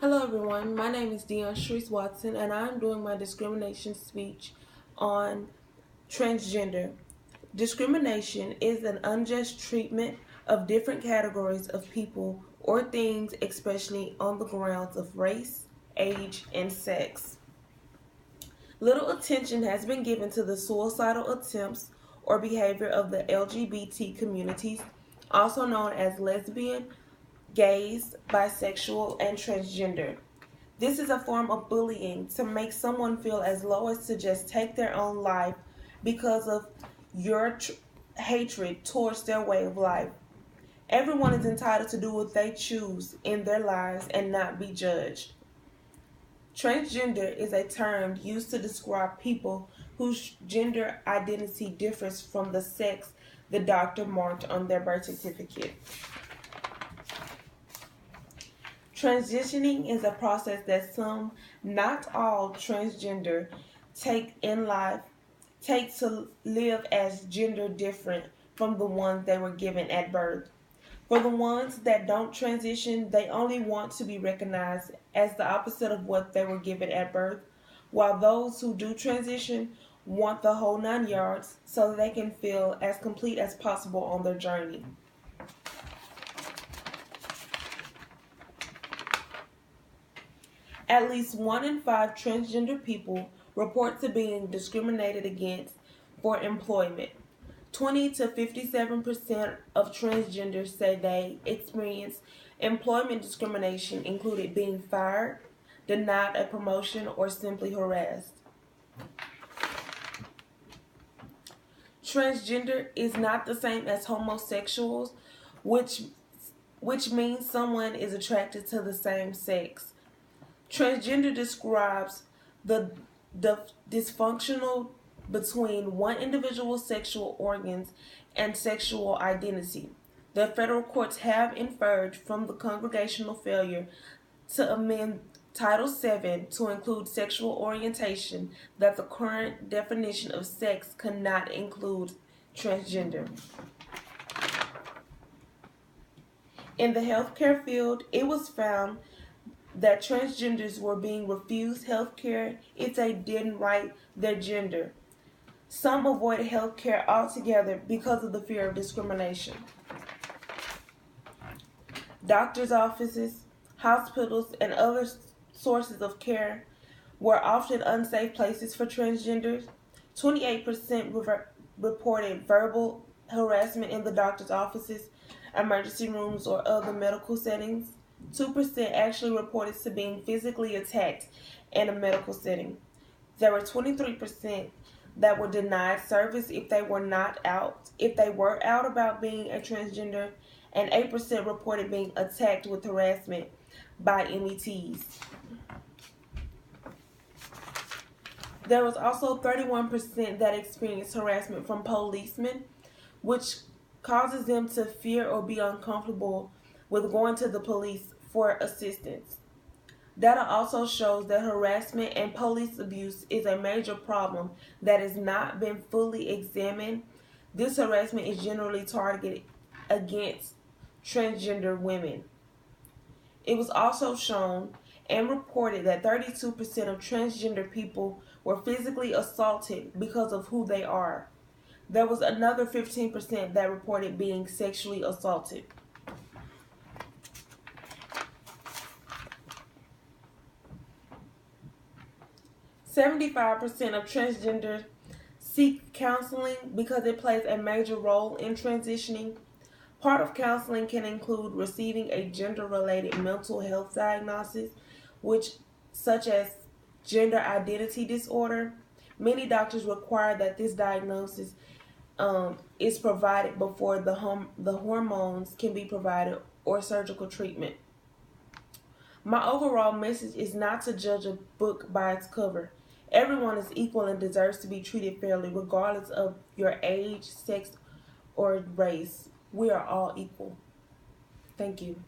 Hello everyone, my name is Dion Shreese Watson and I'm doing my discrimination speech on transgender. Discrimination is an unjust treatment of different categories of people or things, especially on the grounds of race, age, and sex. Little attention has been given to the suicidal attempts or behavior of the LGBT communities, also known as lesbian, gays, bisexual, and transgender. This is a form of bullying to make someone feel as low as to just take their own life because of your hatred towards their way of life. Everyone is entitled to do what they choose in their lives and not be judged. Transgender is a term used to describe people whose gender identity differs from the sex the doctor marked on their birth certificate. Transitioning is a process that some, not all, transgender take in life, take to live as gender different from the ones they were given at birth. For the ones that don't transition, they only want to be recognized as the opposite of what they were given at birth, while those who do transition want the whole 9 yards so that they can feel as complete as possible on their journey. At least 1 in 5 transgender people report to being discriminated against for employment. 20 to 57% of transgenders say they experience employment discrimination, including being fired, denied a promotion, or simply harassed. Transgender is not the same as homosexuals, which means someone is attracted to the same sex. Transgender describes the dysfunctional between one individual's sexual organs and sexual identity. The federal courts have inferred from the congregational failure to amend Title VII to include sexual orientation that the current definition of sex cannot include transgender. In the healthcare field, it was found that transgenders were being refused health care if they didn't write their gender. Some avoided health care altogether because of the fear of discrimination. Doctors' offices, hospitals, and other sources of care were often unsafe places for transgenders. 28% reported verbal harassment in the doctor's offices, emergency rooms, or other medical settings. 2% actually reported to being physically attacked in a medical setting. There were 23% that were denied service if they were out about being a transgender, and 8% reported being attacked with harassment by METs. There was also 31% that experienced harassment from policemen, which causes them to fear or be uncomfortable with going to the police for assistance. Data also shows that harassment and police abuse is a major problem that has not been fully examined. This harassment is generally targeted against transgender women. It was also shown and reported that 32% of transgender people were physically assaulted because of who they are. There was another 15% that reported being sexually assaulted. "75% of transgenders seek counseling because it plays a major role in transitioning. Part of counseling can include receiving a gender-related mental health diagnosis, such as gender identity disorder. Many doctors require that this diagnosis is provided before the hormones can be provided or surgical treatment. My overall message is not to judge a book by its cover. Everyone is equal and deserves to be treated fairly, regardless of your age, sex, or race. We are all equal. Thank you."